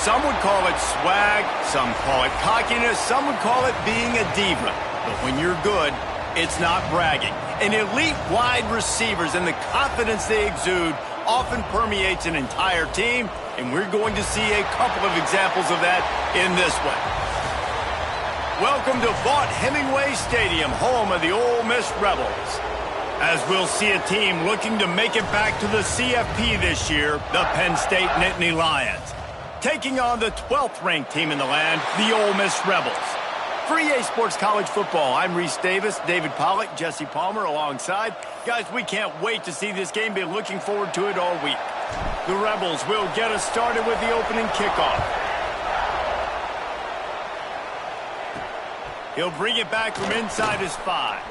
Some would call it swag, some call it cockiness, some would call it being a diva. But when you're good, it's not bragging. And elite wide receivers and the confidence they exude often permeates an entire team, and we're going to see a couple of examples of that in this one. Welcome to Vaught-Hemingway Stadium, home of the Ole Miss Rebels. As we'll see a team looking to make it back to the CFP this year, the Penn State Nittany Lions, taking on the 12th-ranked team in the land, the Ole Miss Rebels. For EA Sports College Football, I'm Reese Davis, David Pollack, Jesse Palmer alongside. Guys, we can't wait to see this game. Been looking forward to it all week. The Rebels will get us started with the opening kickoff. He'll bring it back from inside his 5.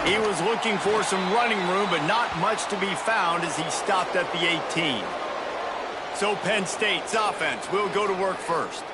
He was looking for some running room, but not much to be found as he stopped at the 18. So Penn State's offense will go to work first.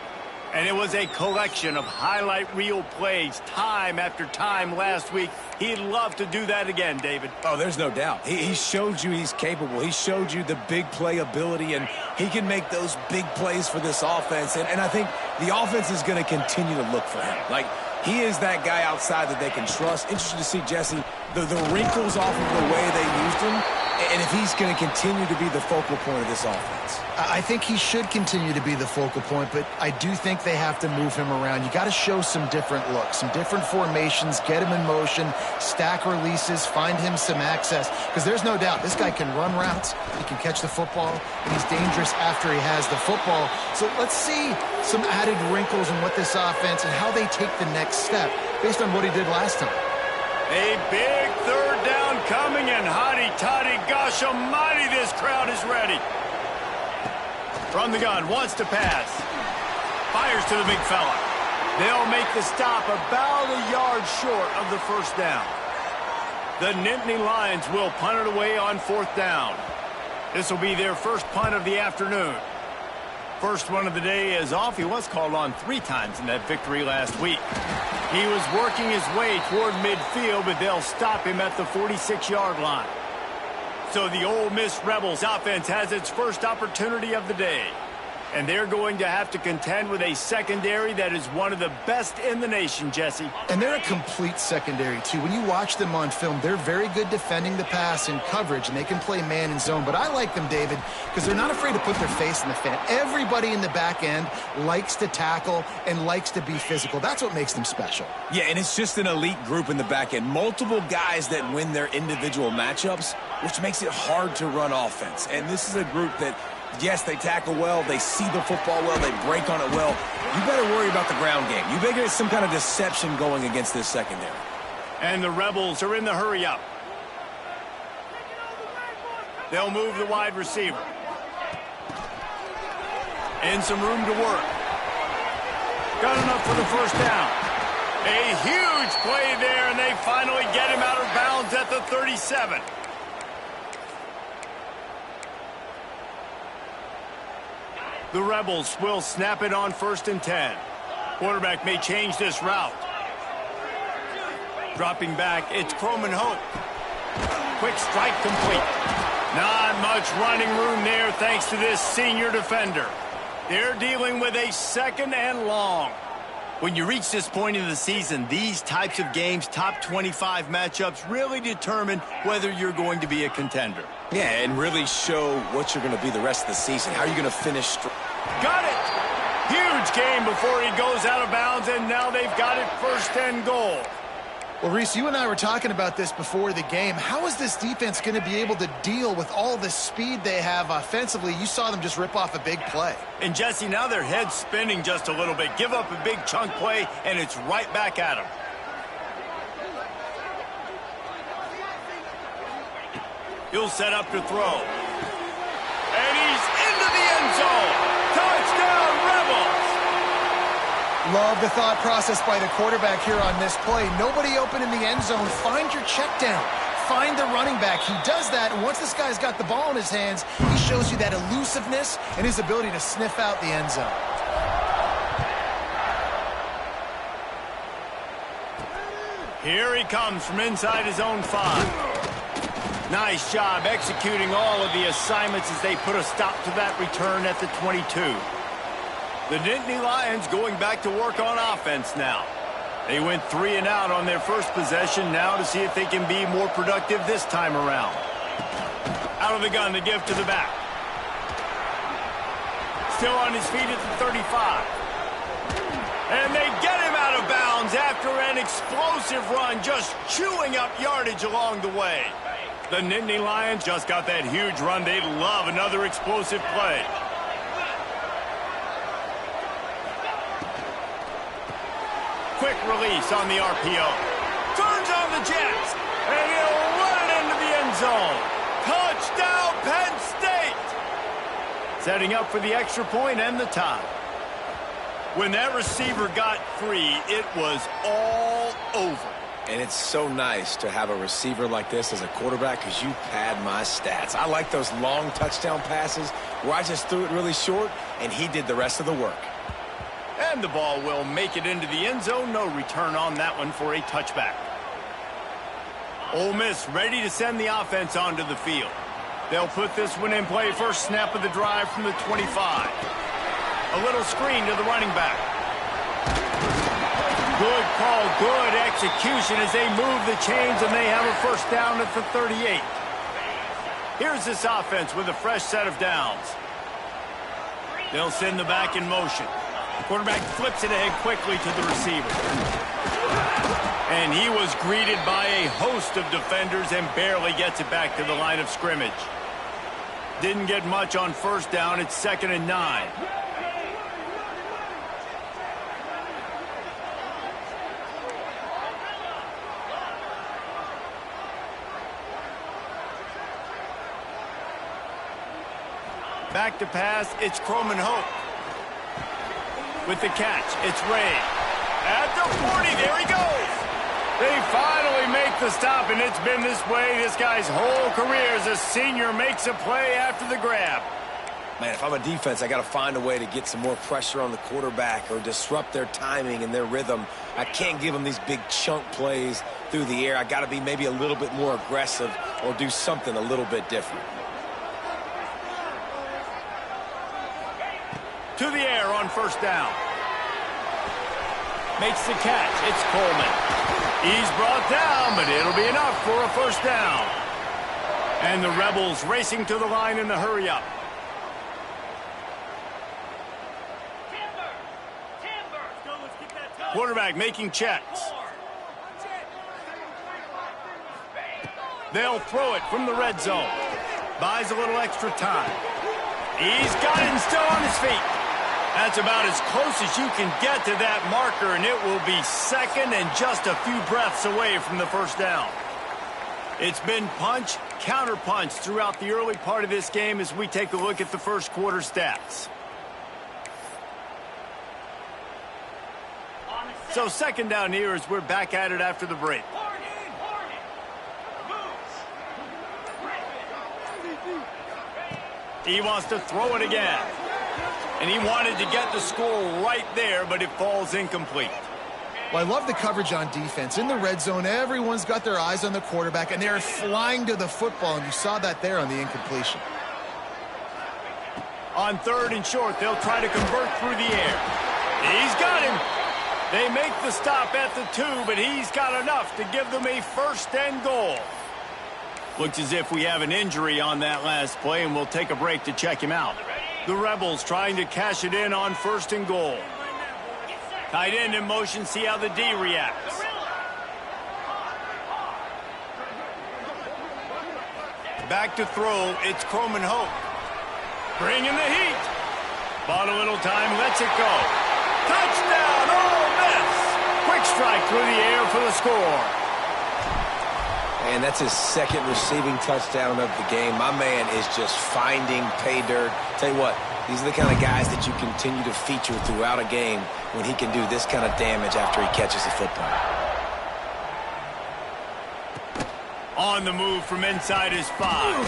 And it was a collection of highlight reel plays time after time last week. He'd love to do that again, David. Oh, there's no doubt. He showed you he's capable. He showed you the big play ability, and he can make those big plays for this offense. And I think the offense is going to continue to look for him. Like, he is that guy outside that they can trust. Interesting to see, Jesse, the wrinkles off of the way they used him, and if he's going to continue to be the focal point of this offense. I think he should continue to be the focal point, but I do think they have to move him around. You got to show some different looks, some different formations, get him in motion, stack releases, find him some access, because there's no doubt this guy can run routes, he can catch the football, and he's dangerous after he has the football. So let's see some added wrinkles in what this offense and how they take the next step based on what he did last time. A big third down coming, and hotty-toddy, gosh almighty, this crowd is ready. From the gun, wants to pass. Fires to the big fella. They'll make the stop about a yard short of the first down. The Nittany Lions will punt it away on 4th down. This will be their first punt of the afternoon. First one of the day is off. He was called on 3 times in that victory last week. He was working his way toward midfield, but they'll stop him at the 46-yard line. So the Ole Miss Rebels offense has its first opportunity of the day. And they're going to have to contend with a secondary that is one of the best in the nation, Jesse. And they're a complete secondary, too. When you watch them on film, they're very good defending the pass in coverage, and they can play man and zone. But I like them, David, because they're not afraid to put their face in the fan. Everybody in the back end likes to tackle and likes to be physical. That's what makes them special. Yeah, and it's just an elite group in the back end. Multiple guys that win their individual matchups, which makes it hard to run offense. And this is a group that, yes, they tackle well, they see the football well, they break on it well. You better worry about the ground game. You better get some kind of deception going against this secondary. And the Rebels are in the hurry-up. They'll move the wide receiver. And some room to work. Got enough for the first down. A huge play there, and they finally get him out of bounds at the 37. The Rebels will snap it on 1st and 10. Quarterback may change this route. Dropping back, it's Croman Hope. Quick strike complete. Not much running room there thanks to this senior defender. They're dealing with a 2nd and long. When you reach this point in the season, these types of games, top 25 matchups, really determine whether you're going to be a contender. Yeah, and really show what you're going to be the rest of the season. How are you going to finish? Got it! Huge game before he goes out of bounds, and now they've got it 1st and goal. Well, Reese, you and I were talking about this before the game. How is this defense going to be able to deal with all the speed they have offensively? You saw them just rip off a big play. And, Jesse, now their head's spinning just a little bit. Give up a big chunk play, and it's right back at them. He'll set up to throw. And he's into the end zone. Touchdown, Rebels! Love the thought process by the quarterback here on this play. Nobody open in the end zone. Find your check down. Find the running back. He does that, and once this guy's got the ball in his hands, he shows you that elusiveness and his ability to sniff out the end zone. Here he comes from inside his own 5. Nice job executing all of the assignments as they put a stop to that return at the 22. The Nittany Lions going back to work on offense now. They went 3 and out on their first possession, now to see if they can be more productive this time around. Out of the gun to give to the back. Still on his feet at the 35. And they get him out of bounds after an explosive run, just chewing up yardage along the way. The Nittany Lions just got that huge run. They'd love another explosive play. Quick release on the RPO. Turns on the Jets. And he'll run it into the end zone. Touchdown, Penn State! Setting up for the extra point and the tie. When that receiver got free, it was all over. And it's so nice to have a receiver like this as a quarterback because you pad my stats. I like those long touchdown passes where I just threw it really short and he did the rest of the work. And the ball will make it into the end zone. No return on that one for a touchback. Ole Miss ready to send the offense onto the field. They'll put this one in play. First snap of the drive from the 25. A little screen to the running back. Good call, good execution as they move the chains and they have a first down at the 38. Here's this offense with a fresh set of downs. They'll send the back in motion. Quarterback flips it ahead quickly to the receiver. And he was greeted by a host of defenders and barely gets it back to the line of scrimmage. Didn't get much on first down. It's 2nd and 9. Back to pass, it's Croman Hope. With the catch, it's Ray. At the 40, there he goes. They finally make the stop, and it's been this way this guy's whole career as a senior makes a play after the grab. Man, if I'm a defense, I got to find a way to get some more pressure on the quarterback or disrupt their timing and their rhythm. I can't give them these big chunk plays through the air. I got to be maybe a little bit more aggressive or do something a little bit different. To the air on first down. Makes the catch. It's Coleman. He's brought down, but it'll be enough for a first down. And the Rebels racing to the line in the hurry-up. Quarterback making checks. They'll throw it from the red zone. Buys a little extra time. He's got it and still on his feet. That's about as close as you can get to that marker, and it will be 2nd and just a few breaths away from the first down. It's been punch, counter punch throughout the early part of this game as we take a look at the first quarter stats. So 2nd down here as we're back at it after the break. He wants to throw it again. And he wanted to get the score right there, but it falls incomplete. Well, I love the coverage on defense. In the red zone, everyone's got their eyes on the quarterback, and they're flying to the football, and you saw that there on the incompletion. On 3rd and short, they'll try to convert through the air. He's got him. They make the stop at the 2, but he's got enough to give them a 1st and goal. Looks as if we have an injury on that last play, and we'll take a break to check him out. The Rebels trying to cash it in on 1st and goal. Tight end in motion, see how the D reacts. Back to throw, it's Croman Hope. Bringing the heat. Bought a little time, lets it go. Touchdown, Ole Miss! Quick strike through the air for the score. And that's his 2nd receiving touchdown of the game. My man is just finding pay dirt. Tell you what, these are the kind of guys that you continue to feature throughout a game when he can do this kind of damage after he catches the football. On the move from inside his 5.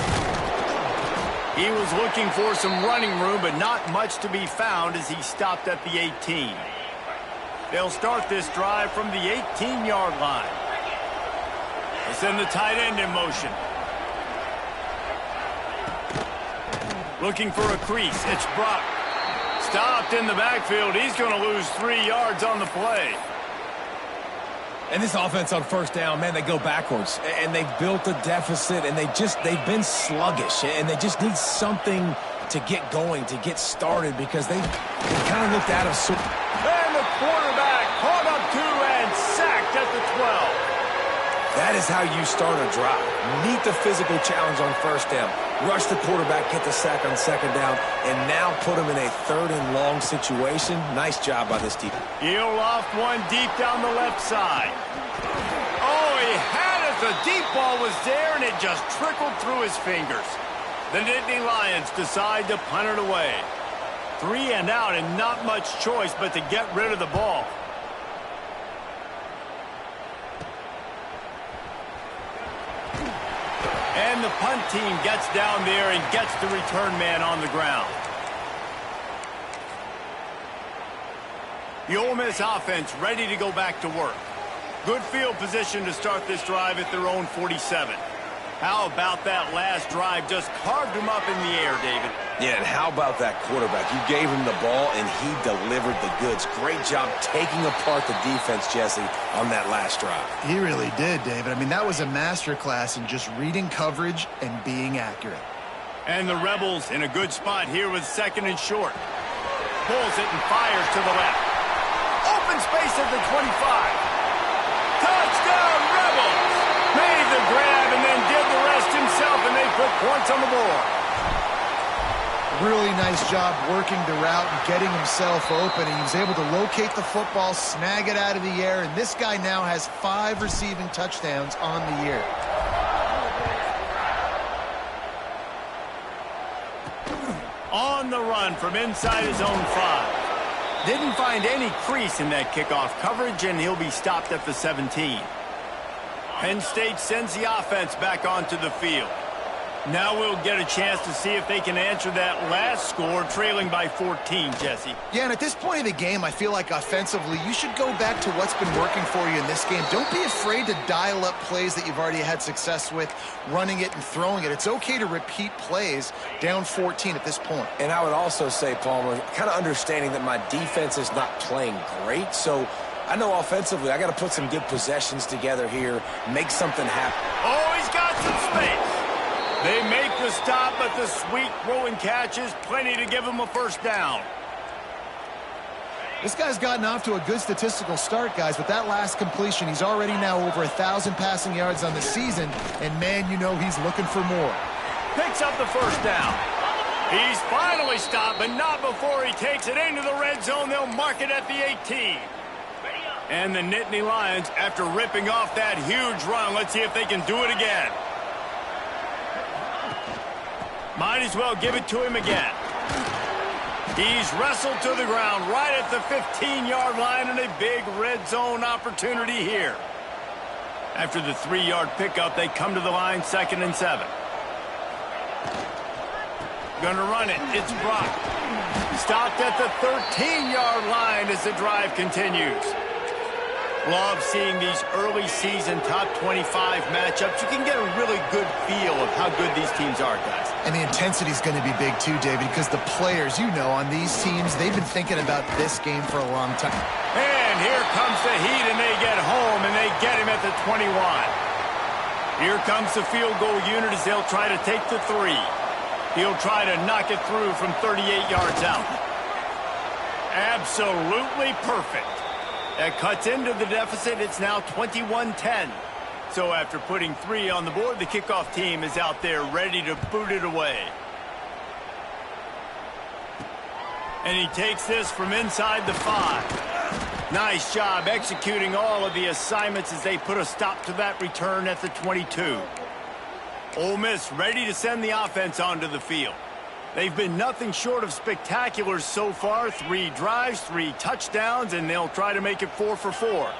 He was looking for some running room, but not much to be found as he stopped at the 18. They'll start this drive from the 18-yard line. They send the tight end in motion. Looking for a crease. It's Brock. Stopped in the backfield. He's going to lose 3 yards on the play. And this offense on first down, man, they go backwards. And they've built a deficit, and they've been sluggish. And they just need something to get going, to get started, because they kind of looked out of sorts. And the quarterback caught up to and sacked at the 12. That is how you start a drive. Meet the physical challenge on first down. Rush the quarterback, get the sack on second down, and now put him in a 3rd and long situation. Nice job by this defense. He'll loft one deep down the left side. Oh, he had it. The deep ball was there, and it just trickled through his fingers. The Nittany Lions decide to punt it away. 3 and out, and not much choice but to get rid of the ball. And the punt team gets down there and gets the return man on the ground. The Ole Miss offense ready to go back to work. Good field position to start this drive at their own 47. How about that last drive? Just carved him up in the air, David. Yeah, and how about that quarterback? You gave him the ball, and he delivered the goods. Great job taking apart the defense, Jesse, on that last drive. He really did, David. I mean, that was a masterclass in just reading coverage and being accurate. And the Rebels in a good spot here with 2nd and short. Pulls it and fires to the left. Open space at the 25. Touchdown, Rebels! Made the grab and then did the rest himself, and they put points on the board. Really nice job working the route and getting himself open. He was able to locate the football, snag it out of the air, and this guy now has 5 receiving touchdowns on the year. On the run from inside his own 5. Didn't find any crease in that kickoff coverage, and he'll be stopped at the 17. Penn State sends the offense back onto the field. Now we'll get a chance to see if they can answer that last score, trailing by 14, Jesse. Yeah, and at this point of the game, I feel like offensively, you should go back to what's been working for you in this game. Don't be afraid to dial up plays that you've already had success with, running it and throwing it. It's okay to repeat plays down 14 at this point. And I would also say, Palmer, kind of understanding that my defense is not playing great, so I know offensively I got to put some good possessions together here, make something happen. Oh, he's got some space. They make the stop, but the sweet throw and catch is plenty to give him a first down. This guy's gotten off to a good statistical start, guys, but that last completion, he's already now over 1,000 passing yards on the season, and man, you know he's looking for more. Picks up the first down. He's finally stopped, but not before he takes it into the red zone. They'll mark it at the 18. And the Nittany Lions, after ripping off that huge run, let's see if they can do it again. Might as well give it to him again. He's wrestled to the ground right at the 15-yard line, and a big red zone opportunity here. After the 3-yard pickup, they come to the line, 2nd and 7. Gonna run it. It's Brock. Stopped at the 13-yard line as the drive continues. Love seeing these early season top 25 matchups. You can get a really good feel of how good these teams are, guys. And the intensity is going to be big too, David, because the players, you know, on these teams, they've been thinking about this game for a long time. And here comes the heat, and they get home, and they get him at the 21. Here comes the field goal unit as they'll try to take the 3. He'll try to knock it through from 38 yards out. Absolutely perfect. That cuts into the deficit. It's now 21-10. So after putting 3 on the board, the kickoff team is out there ready to boot it away. And he takes this from inside the 5. Nice job executing all of the assignments as they put a stop to that return at the 22. Ole Miss ready to send the offense onto the field. They've been nothing short of spectacular so far. 3 drives, 3 touchdowns, and they'll try to make it 4 for 4.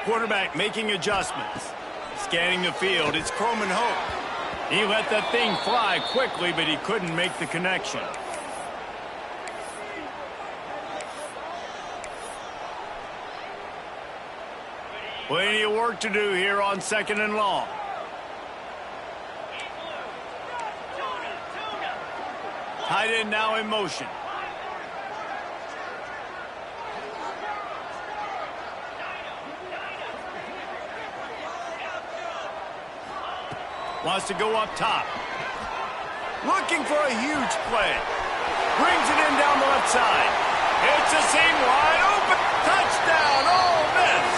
Quarterback making adjustments. Scanning the field, it's Croman Hope. He let that thing fly quickly, but he couldn't make the connection. Plenty of work to do here on 2nd and long. Tight end now in motion. Wants to go up top. Looking for a huge play. Brings it in down the left side. It's a seam wide open. Touchdown, Ole Miss.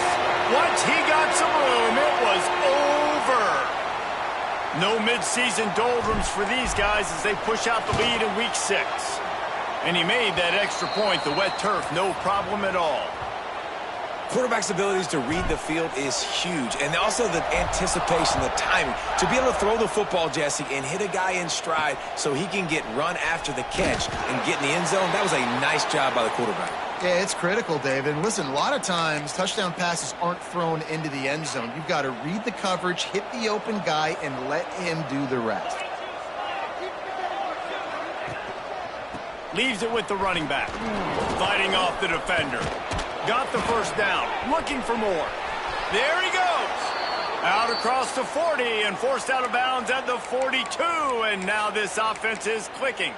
Once he got some room, it was over. No midseason doldrums for these guys as they push out the lead in week 6. And he made that extra point, the wet turf, no problem at all. Quarterback's abilities to read the field is huge, and also the anticipation, the timing. To be able to throw the football, Jesse, and hit a guy in stride so he can get run after the catch and get in the end zone, that was a nice job by the quarterback. Yeah, it's critical, David. And listen, a lot of times touchdown passes aren't thrown into the end zone. You've got to read the coverage, hit the open guy, and let him do the rest. Leaves it with the running back. Fighting off the defender. Got the first down. Looking for more. There he goes. Out across the 40 and forced out of bounds at the 42. And now this offense is clicking.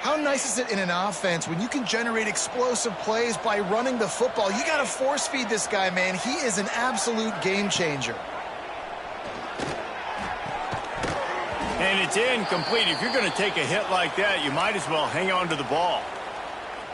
How nice is it in an offense when you can generate explosive plays by running the football? You got to force feed this guy, man. He is an absolute game changer. And it's incomplete. If you're going to take a hit like that, you might as well hang on to the ball.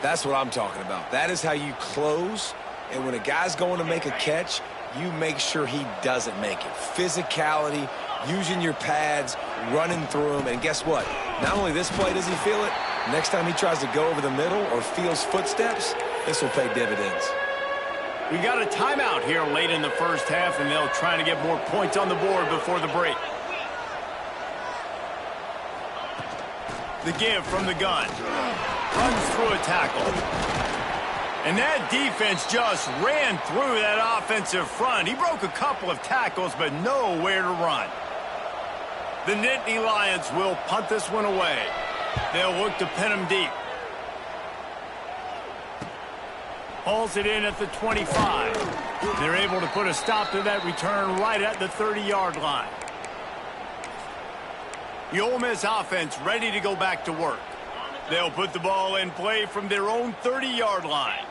That's what I'm talking about. That is how you close. And when a guy's going to make a catch, you make sure he doesn't make it. Physicality, using your pads, running through him. And guess what? Not only this play does he feel it, next time he tries to go over the middle or feels footsteps, this will pay dividends. We got a timeout here late in the first half, and they'll try to get more points on the board before the break. The give from the gun. Runs through a tackle. And that defense just ran through that offensive front. He broke a couple of tackles, but nowhere to run. The Nittany Lions will punt this one away. They'll look to pin him deep. Hauls it in at the 25. They're able to put a stop to that return right at the 30-yard line. The Ole Miss offense ready to go back to work. They'll put the ball in play from their own 30-yard line.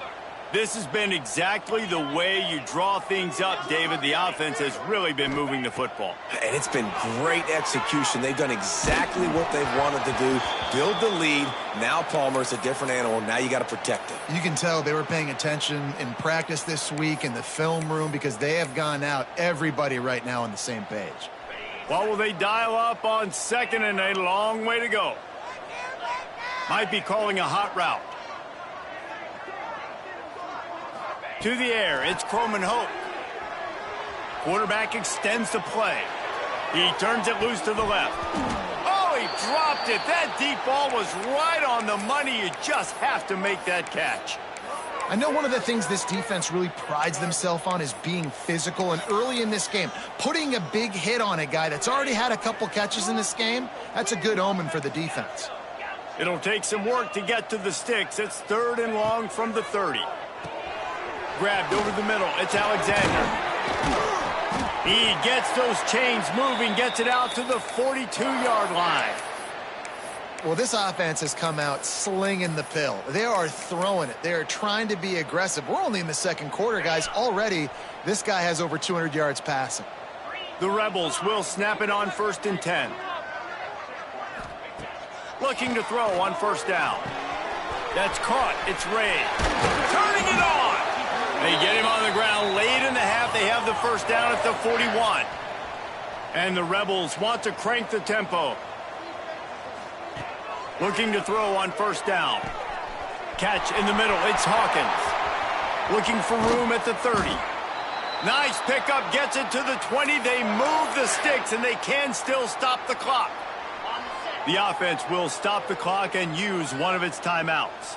This has been exactly the way you draw things up, David. The offense has really been moving the football. And it's been great execution. They've done exactly what they've wanted to do. Build the lead. Now Palmer's a different animal. Now you got to protect it. You can tell they were paying attention in practice this week in the film room because they have gone out, everybody right now on the same page. What will they dial up on second and a long way to go? Might be calling a hot route. To the air, it's Croman Hope. Quarterback extends the play. He turns it loose to the left. Oh, he dropped it. That deep ball was right on the money. You just have to make that catch. I know one of the things this defense really prides themselves on is being physical, and early in this game, putting a big hit on a guy that's already had a couple catches in this game, that's a good omen for the defense. It'll take some work to get to the sticks. It's 3rd and long from the 30. Grabbed over the middle. It's Alexander. He gets those chains moving, gets it out to the 42-yard line. Well, this offense has come out slinging the pill. They are throwing it. They are trying to be aggressive. We're only in the second quarter, guys. Already, this guy has over 200 yards passing. The Rebels will snap it on 1st and 10. Looking to throw on 1st down. That's caught. It's Ray. Turning it on. They get him on the ground late in the half. They have the 1st down at the 41. And the Rebels want to crank the tempo. Looking to throw on 1st down. Catch in the middle. It's Hawkins. Looking for room at the 30. Nice pickup. Gets it to the 20. They move the sticks, and they can still stop the clock. The offense will stop the clock and use one of its timeouts.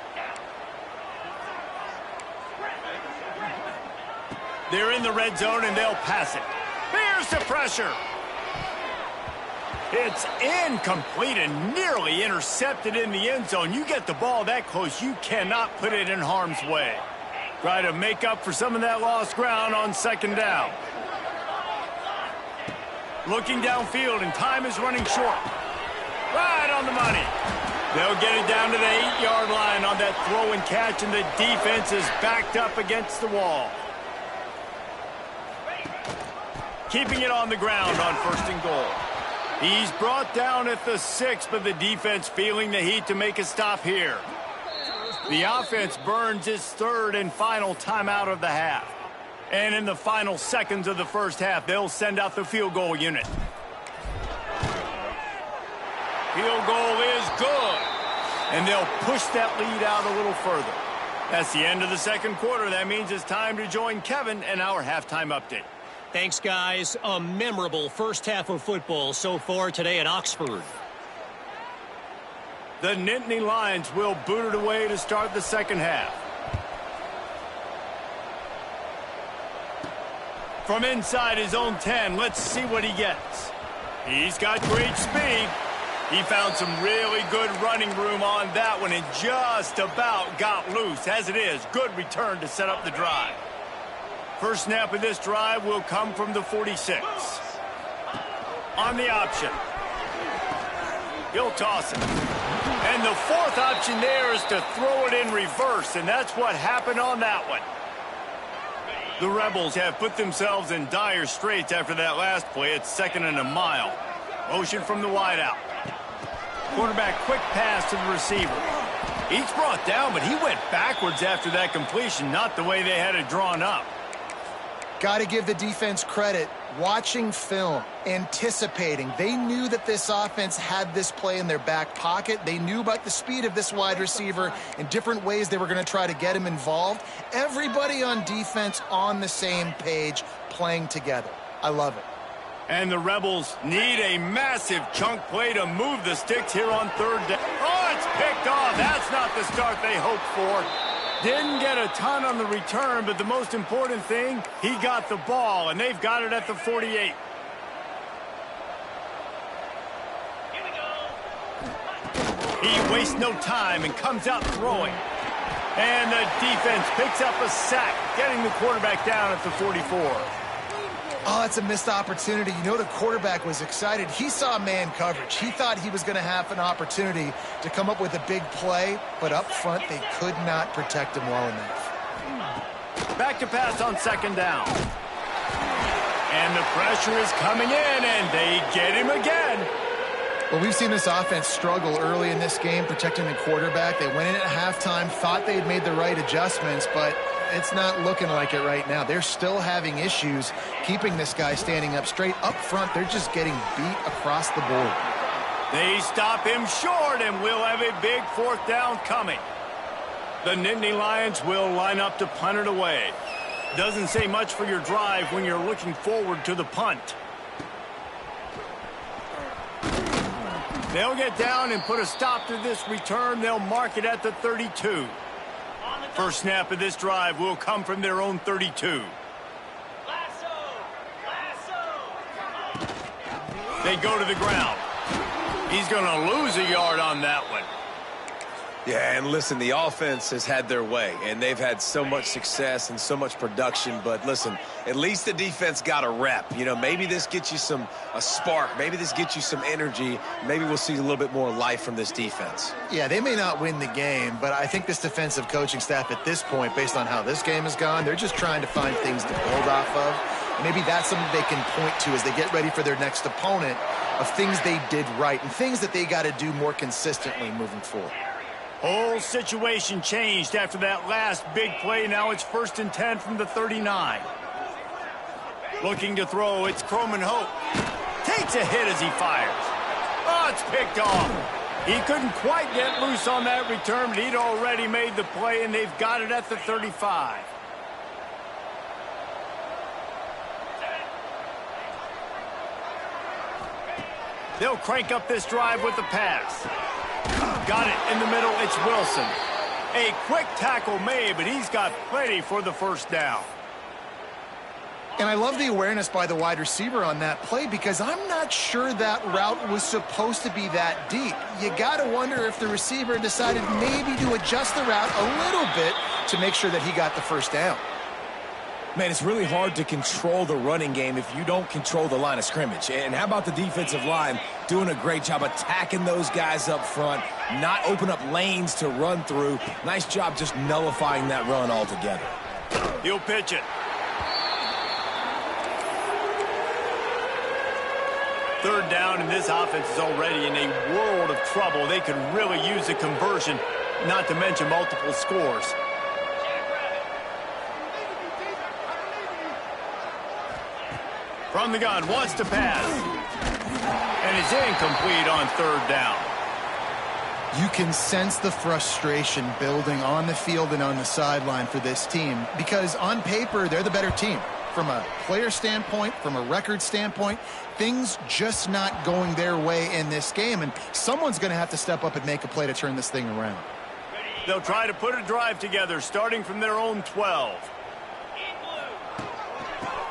They're in the red zone, and they'll pass it. Here's the pressure. It's incomplete and nearly intercepted in the end zone. You get the ball that close, you cannot put it in harm's way. Try to make up for some of that lost ground on 2nd down. Looking downfield, and time is running short. Right on the money. They'll get it down to the 8-yard line on that throw and catch, and the defense is backed up against the wall. Keeping it on the ground on 1st and goal. He's brought down at the 6, but the defense feeling the heat to make a stop here. The offense burns its 3rd and final timeout of the half. And in the final seconds of the first half, they'll send out the field goal unit. Field goal is good. And they'll push that lead out a little further. That's the end of the second quarter. That means it's time to join Kevin in our halftime update. Thanks, guys. A memorable first half of football so far today at Oxford. The Nittany Lions will boot it away to start the second half. From inside his own 10, let's see what he gets. He's got great speed. He found some really good running room on that one and just about got loose. As it is, good return to set up the drive. First snap of this drive will come from the 46. On the option. He'll toss it. And the 4th option there is to throw it in reverse, and that's what happened on that one. The Rebels have put themselves in dire straits after that last play. It's 2nd and a mile. Motion from the wideout. Quarterback quick pass to the receiver. He's brought down, but he went backwards after that completion, not the way they had it drawn up. Got to give the defense credit. Watching film, anticipating. They knew that this offense had this play in their back pocket. They knew about the speed of this wide receiver and different ways they were going to try to get him involved. Everybody on defense on the same page, playing together. I love it. And the Rebels need a massive chunk play to move the sticks here on 3rd down. Oh, it's picked off. That's not the start they hoped for. Didn't get a ton on the return, but the most important thing, he got the ball, and they've got it at the 48. He wastes no time and comes out throwing. And the defense picks up a sack, getting the quarterback down at the 44. Oh, it's a missed opportunity. You know, the quarterback was excited. He saw man coverage. He thought he was going to have an opportunity to come up with a big play, but up front, they could not protect him well enough. Back to pass on 2nd down. And the pressure is coming in, and they get him again. Well, we've seen this offense struggle early in this game, protecting the quarterback. They went in at halftime, thought they had made the right adjustments, but it's not looking like it right now. They're still having issues keeping this guy standing up straight. Up front, they're just getting beat across the board. They stop him short, and we'll have a big 4th down coming. The Nittany Lions will line up to punt it away. Doesn't say much for your drive when you're looking forward to the punt. They'll get down and put a stop to this return. They'll mark it at the 32. First snap of this drive will come from their own 32. They go to the ground. He's going to lose a yard on that one. Yeah, and listen, the offense has had their way, and they've had so much success and so much production. But listen, at least the defense got a rep. You know, maybe this gets you a spark. Maybe this gets you some energy. Maybe we'll see a little bit more life from this defense. Yeah, they may not win the game, but I think this defensive coaching staff at this point, based on how this game has gone, they're just trying to find things to build off of. Maybe that's something they can point to as they get ready for their next opponent, of things they did right and things that they got to do more consistently moving forward. Whole situation changed after that last big play. Now it's 1st and 10 from the 39. Looking to throw, it's Croman Hope. Takes a hit as he fires. Oh, it's picked off. He couldn't quite get loose on that return, but he'd already made the play, and they've got it at the 35. They'll crank up this drive with the pass. Got it in the middle. It's Wilson. A quick tackle made, but he's got plenty for the first down. And I love the awareness by the wide receiver on that play, because I'm not sure that route was supposed to be that deep. You got to wonder if the receiver decided maybe to adjust the route a little bit to make sure that he got the first down. Man, it's really hard to control the running game if you don't control the line of scrimmage. And how about the defensive line doing a great job attacking those guys up front, not open up lanes to run through. Nice job just nullifying that run altogether. He'll pitch it. Third down, and this offense is already in a world of trouble. They could really use a conversion, not to mention multiple scores. From the gun, wants to pass. And it's incomplete on third down. You can sense the frustration building on the field and on the sideline for this team because on paper, they're the better team. From a player standpoint, from a record standpoint, things just not going their way in this game, and someone's going to have to step up and make a play to turn this thing around. They'll try to put a drive together, starting from their own 12.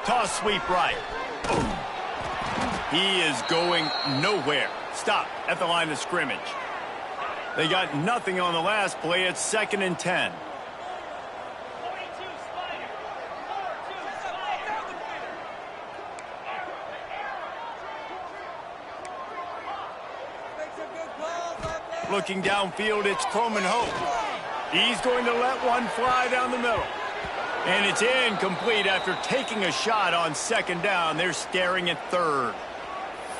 Toss sweep right. He is going nowhere. Stop at the line of scrimmage. They got nothing on the last play. It's 2nd and 10. Looking downfield, it's Croman Hope. He's going to let one fly down the middle. And it's incomplete after taking a shot on 2nd down. They're staring at 3rd.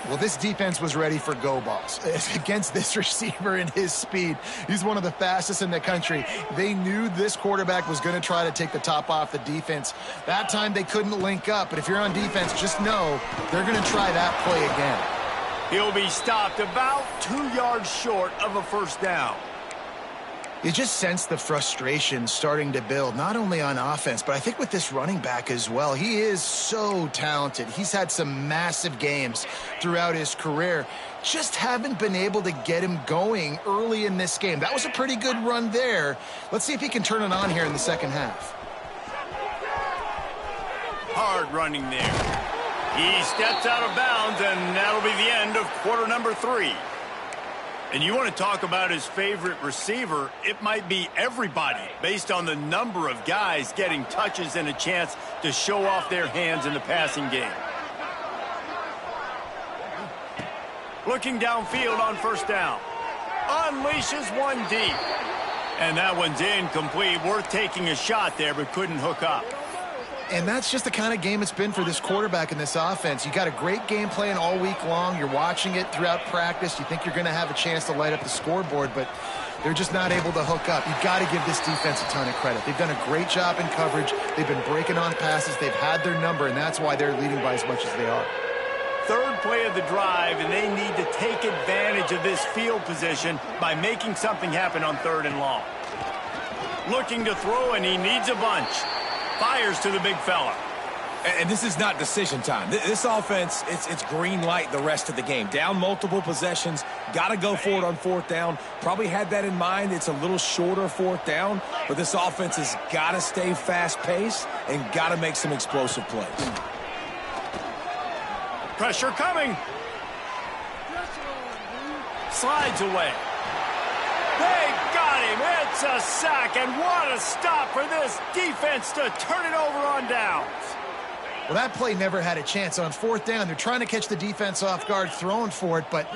Well, this defense was ready for go balls against this receiver and his speed. He's one of the fastest in the country. They knew this quarterback was going to try to take the top off the defense. That time they couldn't link up, but if you're on defense, just know they're going to try that play again. He'll be stopped about 2 yards short of a first down. You just sense the frustration starting to build, not only on offense, but I think with this running back as well. He is so talented. He's had some massive games throughout his career. Just haven't been able to get him going early in this game. That was a pretty good run there. Let's see if he can turn it on here in the second half. Hard running there. He steps out of bounds, and that'll be the end of quarter number 3. And you want to talk about his favorite receiver, it might be everybody based on the number of guys getting touches and a chance to show off their hands in the passing game. Looking downfield on first down. Unleashes one deep. And that one's incomplete. Worth taking a shot there, but couldn't hook up. And that's just the kind of game it's been for this quarterback in this offense. You got a great game plan all week long. You're watching it throughout practice. You think you're going to have a chance to light up the scoreboard, but they're just not able to hook up. You've got to give this defense a ton of credit. They've done a great job in coverage. They've been breaking on passes. They've had their number, and that's why they're leading by as much as they are. Third play of the drive, and they need to take advantage of this field position by making something happen on 3rd and long. Looking to throw, and he needs a bunch. Fires to the big fella. And this is not decision time. This offense, it's green light the rest of the game. Down multiple possessions, got to go for it on 4th down. Probably had that in mind. It's a little shorter 4th down, but this offense has got to stay fast-paced and got to make some explosive plays. Pressure coming. Slides away. They got him. It's a sack, and what a stop for this defense to turn it over on downs. Well, that play never had a chance. On 4th down, they're trying to catch the defense off guard, throwing for it, but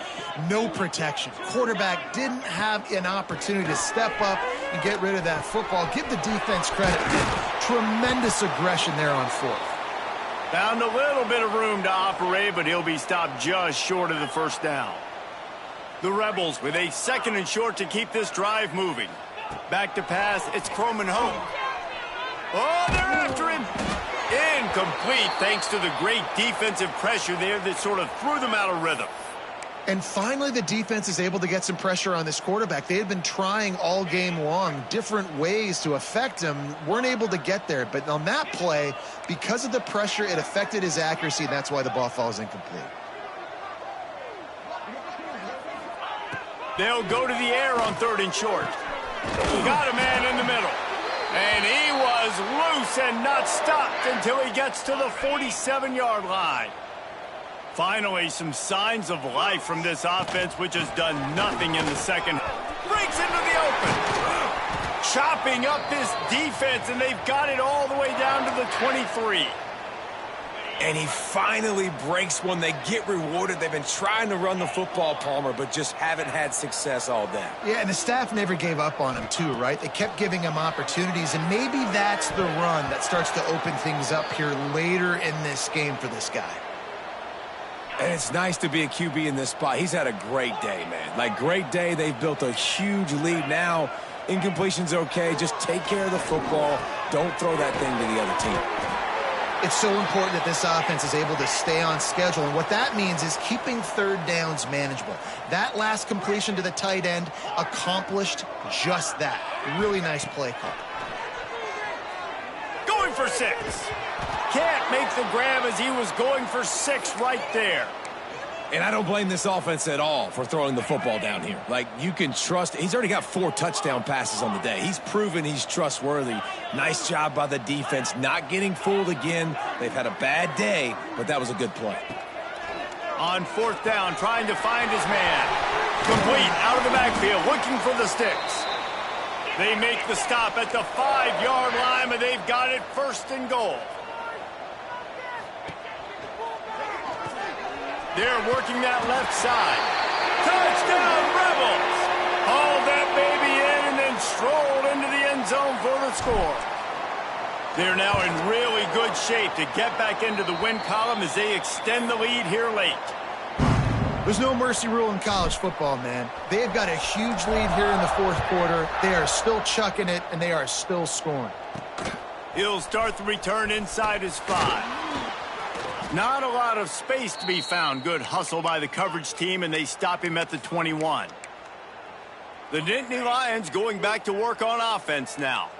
no protection. Quarterback didn't have an opportunity to step up and get rid of that football. Give the defense credit. Tremendous aggression there on 4th. Found a little bit of room to operate, but he'll be stopped just short of the first down. The Rebels with a 2nd and short to keep this drive moving. Back to pass, it's Croman Hope. Oh, they're after him. Incomplete thanks to the great defensive pressure there that sort of threw them out of rhythm. And finally, the defense is able to get some pressure on this quarterback. They had been trying all game long different ways to affect him, weren't able to get there. But on that play, because of the pressure, it affected his accuracy, and that's why the ball falls incomplete. They'll go to the air on 3rd and short. Got a man in the middle. And he was loose and not stopped until he gets to the 47-yard line. Finally, some signs of life from this offense, which has done nothing in the second. Breaks into the open. chopping up this defense, and they've got it all the way down to the 23. And he finally breaks one. They get rewarded. They've been trying to run the football, Palmer, but just haven't had success all day. Yeah, and the staff never gave up on him, too, right? They kept giving him opportunities, and maybe that's the run that starts to open things up here later in this game for this guy. And it's nice to be a QB in this spot. He's had a great day, man. Like, great day. They've built a huge lead. Now, incompletion's okay. Just take care of the football. Don't throw that thing to the other team. It's so important that this offense is able to stay on schedule, and what that means is keeping third downs manageable. That last completion to the tight end accomplished just that. Really nice play call. Going for 6. Can't make the grab as he was going for 6 right there. And I don't blame this offense at all for throwing the football down here. Like, you can trust. He's already got 4 touchdown passes on the day. He's proven he's trustworthy. Nice job by the defense, not getting fooled again. They've had a bad day, but that was a good play. On 4th down, trying to find his man. Complete out of the backfield, looking for the sticks. They make the stop at the 5-yard line, but they've got it 1st and goal. They're working that left side. Touchdown, Rebels! Hauled that baby in and then strolled into the end zone for the score. They're now in really good shape to get back into the win column as they extend the lead here late. There's no mercy rule in college football, man. They've got a huge lead here in the 4th quarter. They are still chucking it, and they are still scoring. He'll start the return inside his 5. Not a lot of space to be found. Good hustle by the coverage team, and they stop him at the 21. The Nittany Lions going back to work on offense now.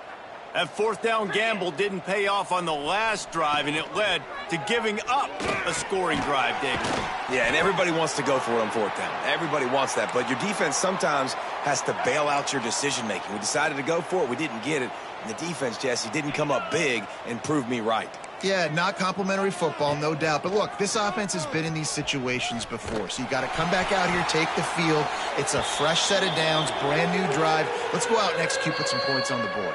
That 4th down gamble didn't pay off on the last drive, and it led to giving up a scoring drive, David. Yeah, and everybody wants to go for it on 4th down. Everybody wants that, but your defense sometimes has to bail out your decision-making. We decided to go for it. We didn't get it. And the defense, Jesse, didn't come up big and prove me right. Yeah, not complimentary football, no doubt. But look, this offense has been in these situations before. So you got to come back out here, take the field. It's a fresh set of downs, brand new drive. Let's go out and execute, put some points on the board.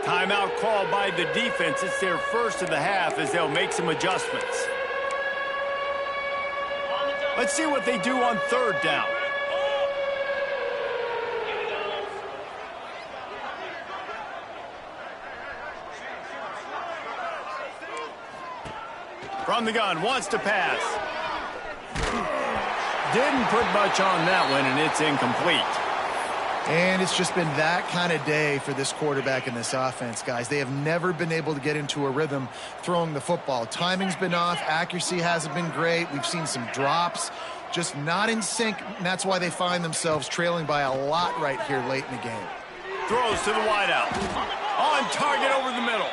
Timeout called by the defense. It's their first of the half as they'll make some adjustments. Let's see what they do on 3rd down. From the gun, wants to pass. Didn't put much on that one, and it's incomplete. And it's just been that kind of day for this quarterback and this offense, guys. They have never been able to get into a rhythm throwing the football. Timing's been off. Accuracy hasn't been great. We've seen some drops. Just not in sync, and that's why they find themselves trailing by a lot right here late in the game. Throws to the wideout. On target over the middle.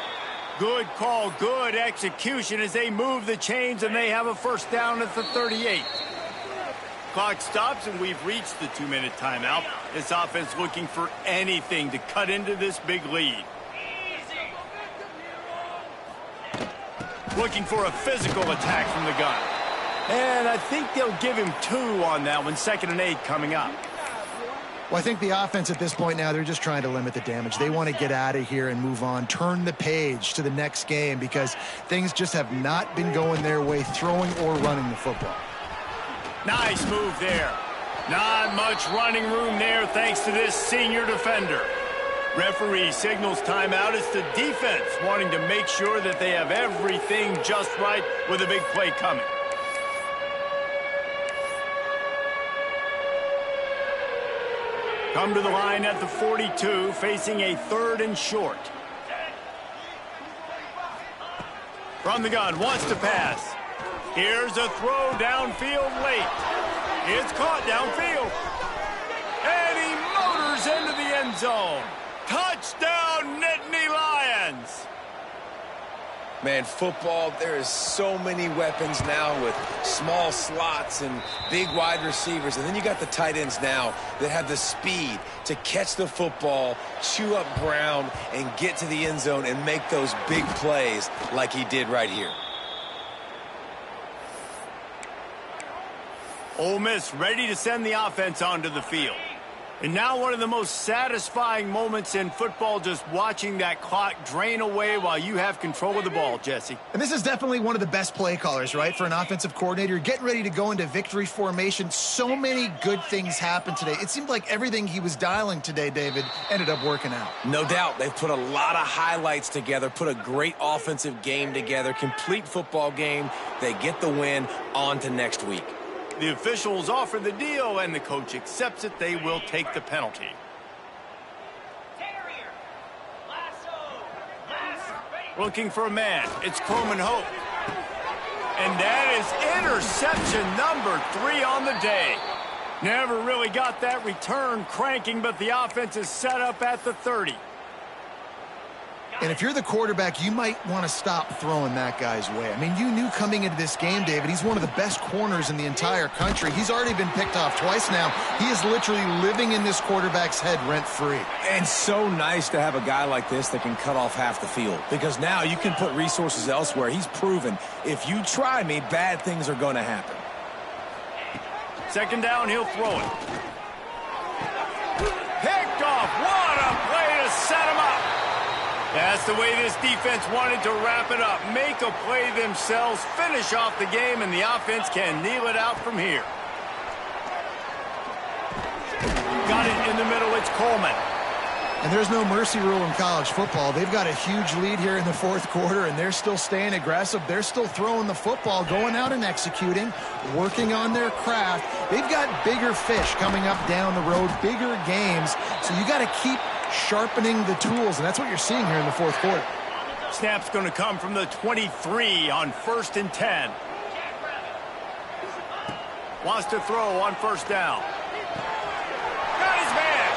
Good call, good execution as they move the chains, and they have a 1st down at the 38. Clock stops, and we've reached the 2-minute timeout. This offense looking for anything to cut into this big lead. Looking for a physical attack from the gun. And I think they'll give him 2 on that one. 2nd and 8 coming up. Well, I think the offense at this point now, they're just trying to limit the damage. They want to get out of here and move on, turn the page to the next game because things just have not been going their way, throwing or running the football. Nice move there. Not much running room there thanks to this senior defender. Referee signals timeout. It's the defense wanting to make sure that they have everything just right with a big play coming. Come to the line at the 42, facing a 3rd and short. From the gun, wants to pass. Here's a throw downfield late. It's caught downfield. And he motors into the end zone. Touchdown, Nittany Lions. Man, football, there is so many weapons now with small slots and big wide receivers. And then you got the tight ends now that have the speed to catch the football, chew up ground, and get to the end zone and make those big plays like he did right here. Ole Miss ready to send the offense onto the field. And now one of the most satisfying moments in football, just watching that clock drain away while you have control of the ball, Jesse. And this is definitely one of the best play callers, right, for an offensive coordinator. You're getting ready to go into victory formation. So many good things happened today. It seemed like everything he was dialing today, David, ended up working out. No doubt. They've put a lot of highlights together, put a great offensive game together, complete football game. They get the win. On to next week. The officials offer the deal, and the coach accepts it. They will take the penalty. Looking for a man. It's Coleman Hope. And that is interception number 3 on the day. Never really got that return cranking, but the offense is set up at the 30. And if you're the quarterback, you might want to stop throwing that guy's way. I mean, you knew coming into this game, David, he's one of the best corners in the entire country. He's already been picked off twice now. He is literally living in this quarterback's head rent-free. And so nice to have a guy like this that can cut off half the field, because now you can put resources elsewhere. He's proven if you try me, bad things are going to happen. Second down, he'll throw it. Picked off. What a play to set him up. That's the way this defense wanted to wrap it up. Make a play themselves, finish off the game, and the offense can kneel it out from here. Got it in the middle. It's Coleman. And there's no mercy rule in college football. They've got a huge lead here in the fourth quarter, and they're still staying aggressive. They're still throwing the football, going out and executing, working on their craft. They've got bigger fish coming up down the road, bigger games. So you got to keep sharpening the tools, and that's what you're seeing here in the fourth quarter. Snap's going to come from the 23 on 1st and 10. Wants to throw on first down. Got his man.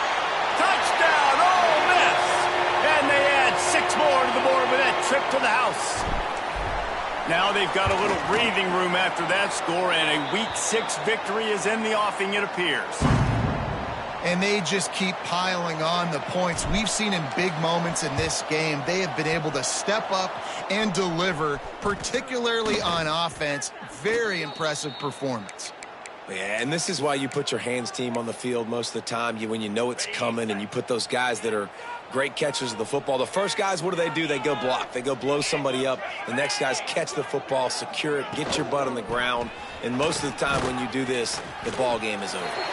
Touchdown, Ole Miss. And they add 6 more to the board with that trip to the house. Now they've got a little breathing room after that score, and a Week 6 victory is in the offing, it appears. And they just keep piling on the points. We've seen in big moments in this game, they have been able to step up and deliver, particularly on offense. Very impressive performance. Yeah, and this is why you put your hands team on the field most of the time. When you know it's coming, and you put those guys that are great catchers of the football. The first guys, what do? They go block. They go blow somebody up. The next guys catch the football, secure it, get your butt on the ground. And most of the time when you do this, the ball game is over.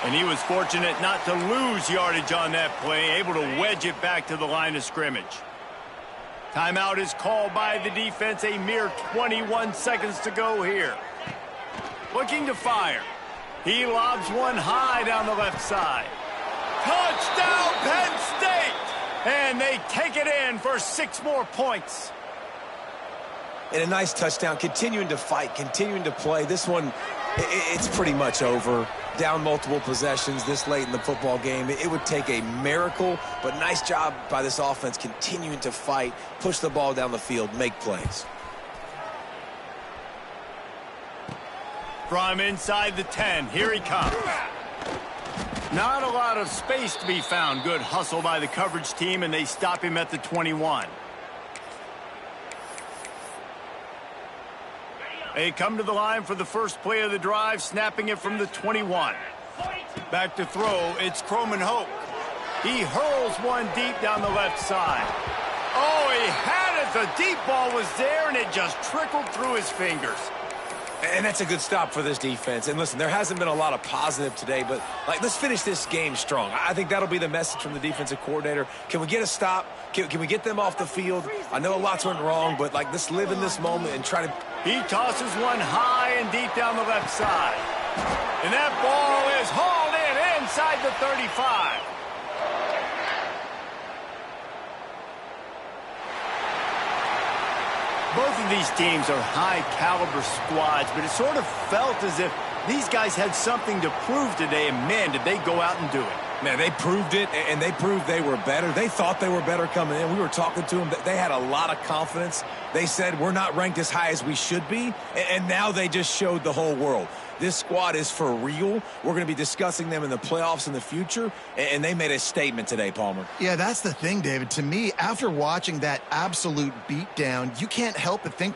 And he was fortunate not to lose yardage on that play, able to wedge it back to the line of scrimmage. Timeout is called by the defense. A mere 21 seconds to go here. Looking to fire. He lobs one high down the left side. Touchdown, Penn State! And they take it in for 6 more points. And a nice touchdown, continuing to fight, continuing to play. This one, it's pretty much over. Down multiple possessions this late in the football game. It would take a miracle, but nice job by this offense continuing to fight, push the ball down the field, make plays. From inside the 10, here he comes. Not a lot of space to be found. Good hustle by the coverage team, and they stop him at the 21. They come to the line for the first play of the drive, snapping it from the 21. Back to throw, it's Coleman Hope. He hurls one deep down the left side. Oh, he had it. The deep ball was there, and it just trickled through his fingers. And that's a good stop for this defense. And listen, there hasn't been a lot of positive today, but let's finish this game strong. I think that'll be the message from the defensive coordinator. Can we get a stop? Can we get them off the field? I know lots went wrong, but let's live in this moment and try to. He tosses one high and deep down the left side. And that ball is hauled in inside the 35. Both of these teams are high-caliber squads, but it sort of felt as if these guys had something to prove today, and man, did they go out and do it. Man, they proved it, and they proved they were better. They thought they were better coming in. We were talking to them. They had a lot of confidence. They said, we're not ranked as high as we should be, and now they just showed the whole world. This squad is for real. We're going to be discussing them in the playoffs in the future, and they made a statement today, Palmer. Yeah, that's the thing, David. To me, after watching that absolute beatdown, you can't help but think